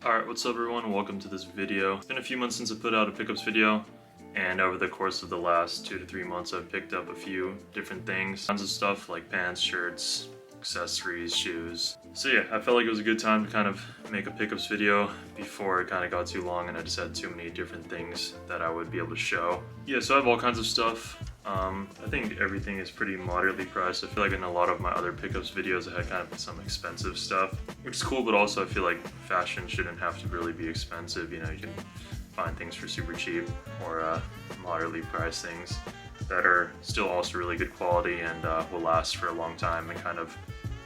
Alright, what's up everyone? Welcome to this video. It's been a few months since I put out a pickups video, and over the course of the last 2 to 3 months I've picked up a few different things. Tons of stuff like pants, shirts, accessories, shoes. So yeah, I felt like it was a good time to kind of make a pickups video before it kind of got too long and I just had too many different things that I would be able to show. Yeah, so I have all kinds of stuff. I think everything is pretty moderately priced. I feel like in a lot of my other pickups videos I had kind of some expensive stuff, which is cool, but also I feel like fashion shouldn't have to really be expensive. You know, you can find things for super cheap or moderately priced things that are still also really good quality and will last for a long time and kind of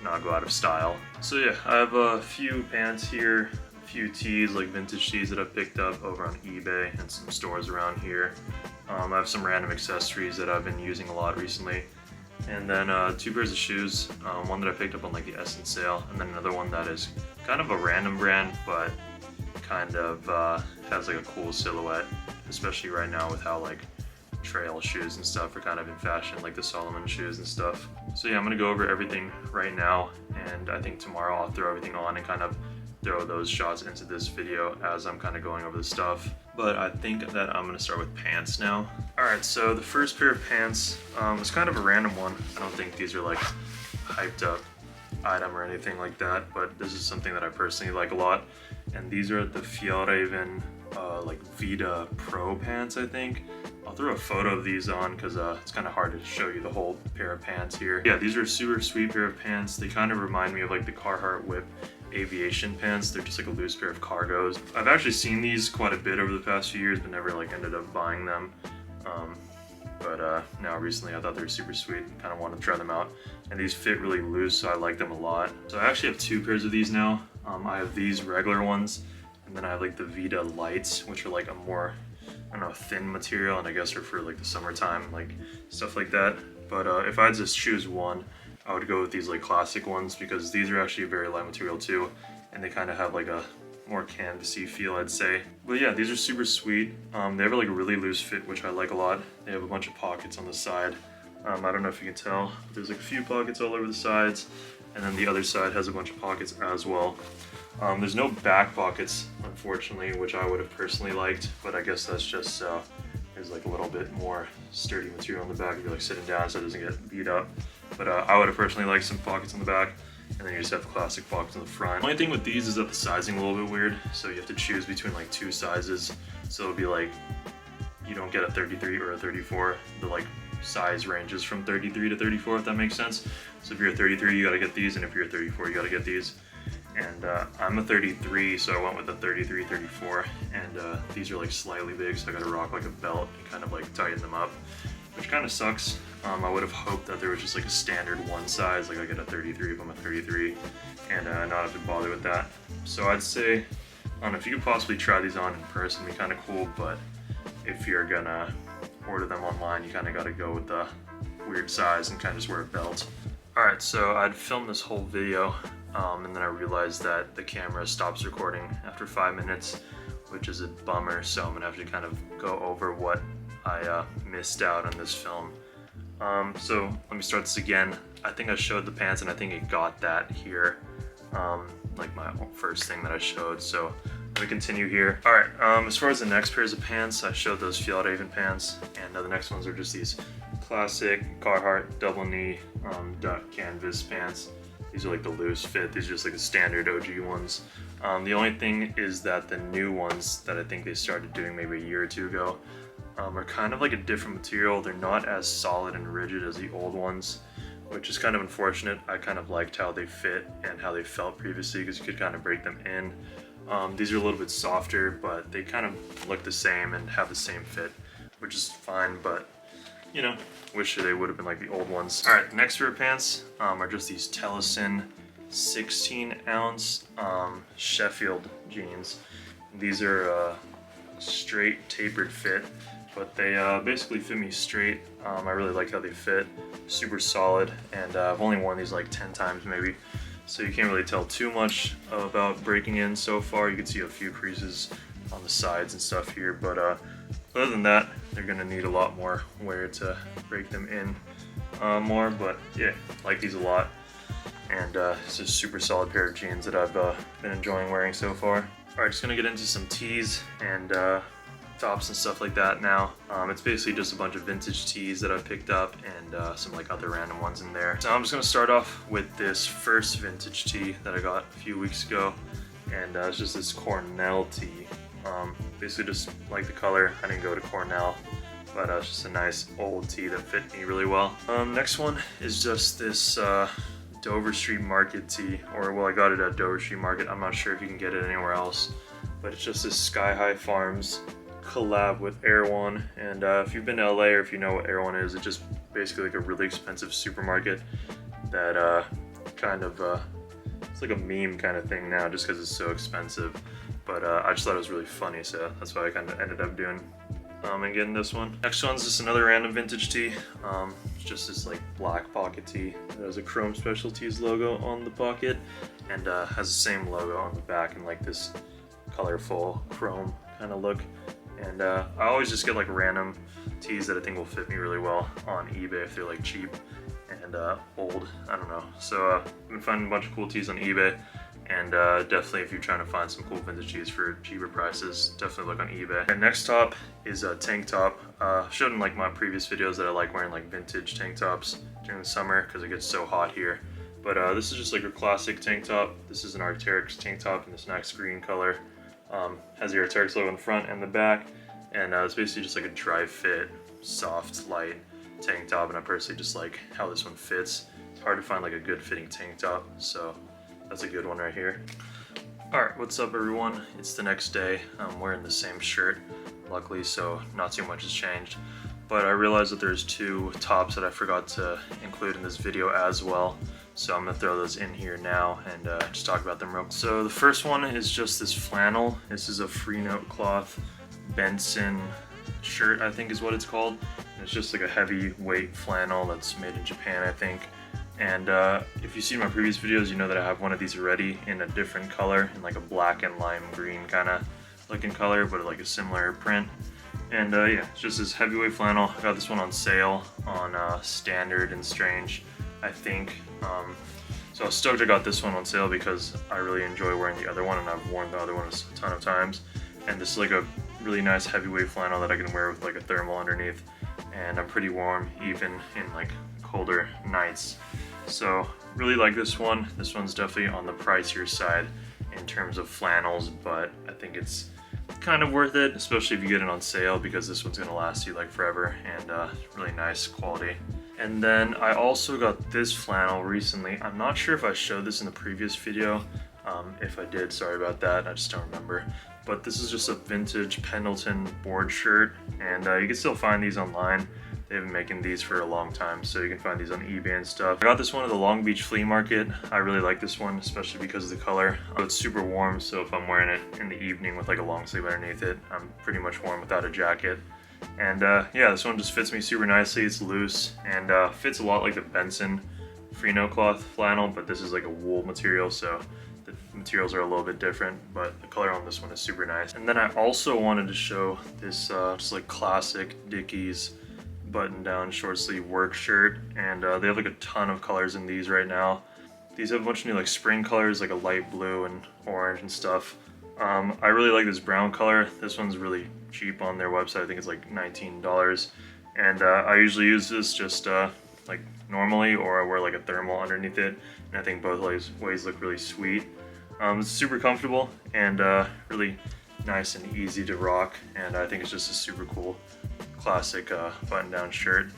not go out of style. So yeah, I have a few pants here, a few tees, like vintage tees that I've picked up over on eBay and some stores around here. I have some random accessories that I've been using a lot recently. And then 2 pairs of shoes, one that I picked up on like the Essence sale, and then another one that is kind of a random brand, but kind of has like a cool silhouette, especially right now with how like trail shoes and stuff are kind of in fashion, like the Solomon shoes and stuff. So yeah, I'm gonna go over everything right now, and I think tomorrow I'll throw everything on and kind of throw those shots into this video as I'm kind of going over the stuff. But I think that I'm gonna start with pants now. Alright, so the first pair of pants is kind of a random one. I don't think these are like hyped up item or anything like that, but this is something that I personally like a lot. And these are the Fjallraven like Vita Pro pants, I think. I'll throw a photo of these on because it's kind of hard to show you the whole pair of pants here. Yeah, these are a super sweet pair of pants. They kind of remind me of like the Carhartt Whip aviation pants. They're just like a loose pair of cargos. I've actually seen these quite a bit over the past few years, but never like ended up buying them. But now recently I thought they were super sweet, kind of wanted to try them out. And these fit really loose, so I like them a lot. So I actually have 2 pairs of these now. I have these regular ones, and then I have like the Vita Lights, which are like a more, I don't know, thin material, and I guess are for like the summertime, like stuff like that. But if I had to choose one, I would go with these like classic ones because these are actually a very light material too, and they kind of have like a more canvasy feel, I'd say. But yeah, these are super sweet. They have like a really loose fit, which I like a lot. They have a bunch of pockets on the side. I don't know if you can tell, but there's like a few pockets all over the sides, and then the other side has a bunch of pockets as well. There's no back pockets, unfortunately, which I would have personally liked, but I guess that's just there's like a little bit more sturdy material on the back if you're like sitting down so it doesn't get beat up. But I would have personally liked some pockets on the back, and then you just have the classic pockets on the front. The only thing with these is that the sizing is a little bit weird, so you have to choose between like 2 sizes. So it'll be like, you don't get a 33 or a 34. The like size ranges from 33 to 34, if that makes sense. So if you're a 33, you gotta get these, and if you're a 34, you gotta get these. And I'm a 33, so I went with a 33, 34, and these are like slightly big, so I gotta rock like a belt and kind of like tighten them up, which kind of sucks. I would have hoped that there was just like a standard one size, like I get a 33 if I'm a 33, and not have to bother with that. So I'd say, I don't know, if you could possibly try these on in person, it'd be kind of cool, but if you're gonna order them online, you kind of gotta go with the weird size and kind of just wear a belt. Alright, so I'd filmed this whole video, and then I realized that the camera stops recording after 5 minutes, which is a bummer, so I'm gonna have to kind of go over what I missed out on this film. So let me start this again. I think I showed the pants, and I think it got that here, like my first thing that I showed, so I'm gonna continue here. Alright, as far as the next pairs of pants, I showed those Fjallraven pants, and the next ones are just these classic Carhartt double knee duck canvas pants. These are like the loose fit. These are just like the standard OG ones. The only thing is that the new ones that I think they started doing maybe a year or 2 ago are kind of like a different material. They're not as solid and rigid as the old ones, which is kind of unfortunate. I kind of liked how they fit and how they felt previously because you could kind of break them in. These are a little bit softer, but they kind of look the same and have the same fit, which is fine, but you know, wish they would have been like the old ones. Alright, next pair of pants are just these Tellason 16-ounce Sheffield jeans. These are straight tapered fit, but they basically fit me straight. I really like how they fit, super solid, and I've only worn these like 10 times maybe, so you can't really tell too much about breaking in so far. You can see a few creases on the sides and stuff here, but other than that, they're gonna need a lot more wear to break them in more, but yeah, like these a lot. and it's a super solid pair of jeans that I've been enjoying wearing so far. Alright, just gonna get into some tees and tops and stuff like that now. It's basically just a bunch of vintage tees that I picked up and some like other random ones in there. So I'm just gonna start off with this first vintage tee that I got a few weeks ago, and it's just this Cornell tee. Basically just like the color. I didn't go to Cornell, but it's just a nice old tee that fit me really well. Next one is just this Dover Street Market tee, or well, I got it at Dover Street Market. I'm not sure if you can get it anywhere else, but it's just this Sky High Farms collab with Erewhon. And if you've been to LA, or if you know what Erewhon is, it's just basically like a really expensive supermarket that it's like a meme kind of thing now just because it's so expensive. But I just thought it was really funny, so that's why I kind of ended up doing and getting this one. Next one's just another random vintage tee. It's just this like black pocket tee. It has a Chrome Specialties logo on the pocket and has the same logo on the back in like this colorful chrome kind of look. And I always just get like random tees that I think will fit me really well on eBay if they're like cheap and old. I don't know. So I've been finding a bunch of cool tees on eBay. And definitely if you're trying to find some cool vintage tees for cheaper prices, definitely look on eBay. And next top is a tank top. Showed in like my previous videos that I like wearing like vintage tank tops during the summer because it gets so hot here. But this is just like a classic tank top. This is an Arc'teryx tank top in this nice green color. Has the Arc'teryx logo in the front and the back. And it's basically just like a dry fit, soft, light tank top. And I personally just like how this one fits. It's hard to find like a good fitting tank top, so that's a good one right here. Alright, what's up everyone? It's the next day. I'm wearing the same shirt, luckily, so not too much has changed. But I realized that there's two tops that I forgot to include in this video as well. So I'm gonna throw those in here now and just talk about them real quick. So the first one is just this flannel. This is a free note cloth Benson shirt, I think is what it's called. And it's just like a heavyweight flannel that's made in Japan, I think. And if you've seen my previous videos, you know that I have one of these already in a different color, in like a black and lime green kind of looking color, but like a similar print. And yeah, it's just this heavyweight flannel. I got this one on sale on Standard and Strange, I think. So I was stoked I got this one on sale because I really enjoy wearing the other one, and I've worn the other one a ton of times. And this is like a really nice heavyweight flannel that I can wear with like a thermal underneath. And I'm pretty warm even in like colder nights. So really like this one. This one's definitely on the pricier side in terms of flannels, but I think it's kind of worth it, especially if you get it on sale, because this one's gonna last you like forever and really nice quality. And then I also got this flannel recently. I'm not sure if I showed this in the previous video. If I did, sorry about that, I just don't remember. But this is just a vintage Pendleton board shirt, and you can still find these online. They've been making these for a long time, so you can find these on eBay and stuff. I got this one at the Long Beach Flea Market. I really like this one, especially because of the color. It's super warm, so if I'm wearing it in the evening with like a long sleeve underneath it, I'm pretty much warm without a jacket. And yeah, this one just fits me super nicely. It's loose and fits a lot like the Benson free note cloth flannel, but this is like a wool material, so the materials are a little bit different, but the color on this one is super nice. And then I also wanted to show this just like classic Dickies button-down short sleeve work shirt, and they have like a ton of colors in these right now. These have a bunch of new like spring colors, like a light blue and orange and stuff. I really like this brown color. This one's really cheap on their website. I think it's like $19, and I usually use this just like normally, or I wear like a thermal underneath it, and I think both ways look really sweet. It's super comfortable and really nice and easy to rock, and I think it's just a super cool classic button-down shirt,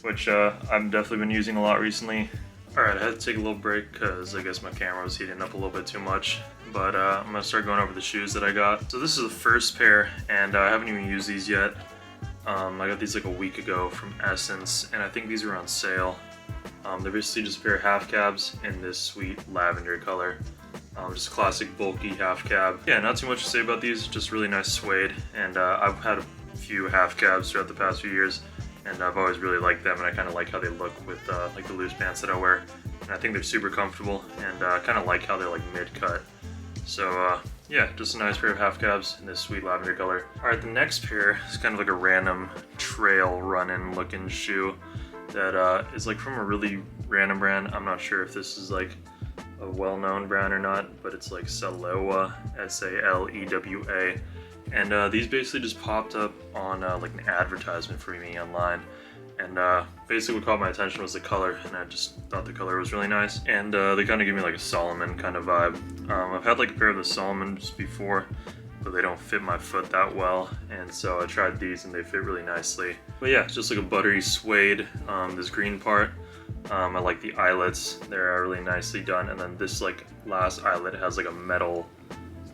which I've definitely been using a lot recently. Alright, I had to take a little break because I guess my camera was heating up a little bit too much, but I'm going to start going over the shoes that I got. So this is the first pair, and I haven't even used these yet. I got these like a week ago from Essence, and I think these were on sale. They're basically just a pair of half cabs in this sweet lavender color. Just a classic bulky half cab. Yeah, not too much to say about these, just really nice suede, and I've had a few half cabs throughout the past few years, and I've always really liked them, and I kind of like how they look with like the loose pants that I wear, and I think they're super comfortable, and I kind of like how they're like mid-cut. So yeah, just a nice pair of half cabs in this sweet lavender color. Alright, the next pair is kind of like a random trail running looking shoe that is like from a really random brand. I'm not sure if this is like a well-known brand or not, but it's like Salewa, S-A-L-E-W-A. And these basically just popped up on like an advertisement for me online. And basically what caught my attention was the color, and I just thought the color was really nice. And they kind of give me like a Solomon kind of vibe. I've had like a pair of the Solomons before, but they don't fit my foot that well, and so I tried these and they fit really nicely. But yeah, it's just like a buttery suede, this green part. I like the eyelets, they're really nicely done, and then this like last eyelet has like a metal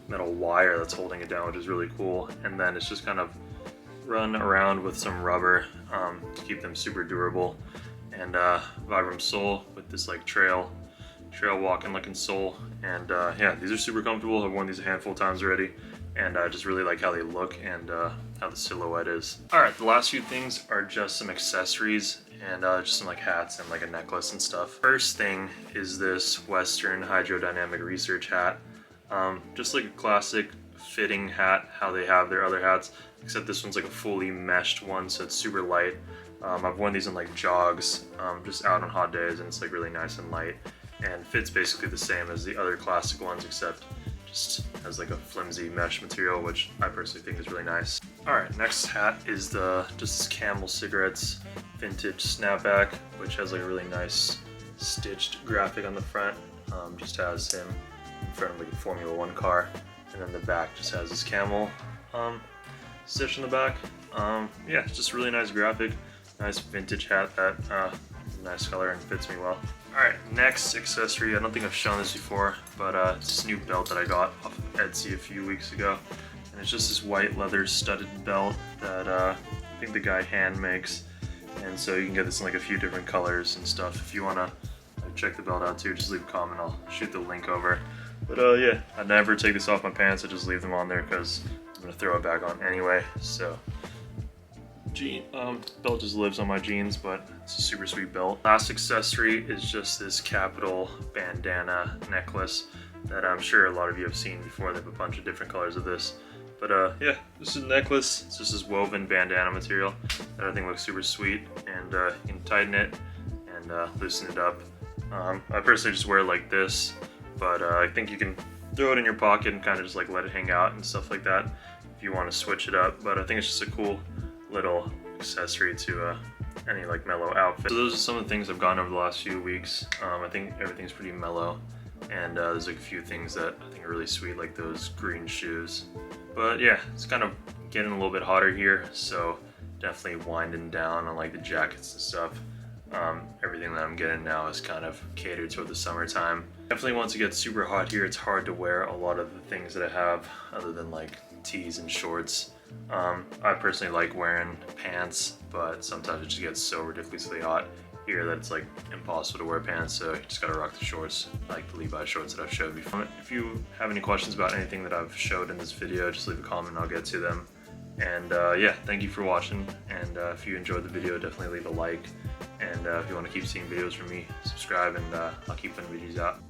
wire that's holding it down, which is really cool. And then it's just kind of run around with some rubber to keep them super durable. And Vibram sole with this like trail walking looking sole. And yeah, these are super comfortable. I've worn these a handful of times already, and I just really like how they look and how the silhouette is. Alright, the last few things are just some accessories and just some like hats and like a necklace and stuff. First thing is this Western Hydrodynamic Research hat. Just like a classic fitting hat, how they have their other hats, except this one's like a fully meshed one, so it's super light. I've worn these in like jogs, just out on hot days, and it's like really nice and light, and fits basically the same as the other classic ones, except just has like a flimsy mesh material, which I personally think is really nice. Alright, next hat is just this Camel Cigarettes vintage snapback, which has like a really nice stitched graphic on the front. Just has him in front of like a Formula 1 car, and then the back just has this camel stitch in the back. Yeah, it's just a really nice graphic, nice vintage hat that nice color and fits me well. Alright, next accessory, I don't think I've shown this before, but it's this new belt that I got off of Etsy a few weeks ago. And it's just this white leather studded belt that I think the guy hand makes. And so you can get this in like a few different colors and stuff. If you want to check the belt out too, just leave a comment, I'll shoot the link over. But yeah, I never take this off my pants, I just leave them on there because I'm going to throw it back on anyway. So belt just lives on my jeans, but it's a super sweet belt. Last accessory is just this Kapital bandana necklace that I'm sure a lot of you have seen before. They have a bunch of different colors of this. But yeah, this is a necklace. It's just this woven bandana material that I think looks super sweet, and you can tighten it and loosen it up. I personally just wear it like this, but I think you can throw it in your pocket and kind of just like let it hang out and stuff like that if you want to switch it up. But I think it's just a cool little accessory to any like mellow outfit. So those are some of the things I've gotten over the last few weeks. I think everything's pretty mellow, and there's like a few things that I think are really sweet, like those green shoes. But yeah, it's kind of getting a little bit hotter here, so definitely winding down on like the jackets and stuff. Everything that I'm getting now is kind of catered toward the summertime. Definitely once it gets super hot here, it's hard to wear a lot of the things that I have other than like tees and shorts. I personally like wearing pants, but sometimes it just gets so ridiculously hot here that it's like impossible to wear pants, so you just gotta rock the shorts, like the Levi shorts that I've showed before. If you have any questions about anything that I've showed in this video, just leave a comment and I'll get to them. And yeah, thank you for watching, and if you enjoyed the video, definitely leave a like, and if you want to keep seeing videos from me, subscribe, and I'll keep putting videos out.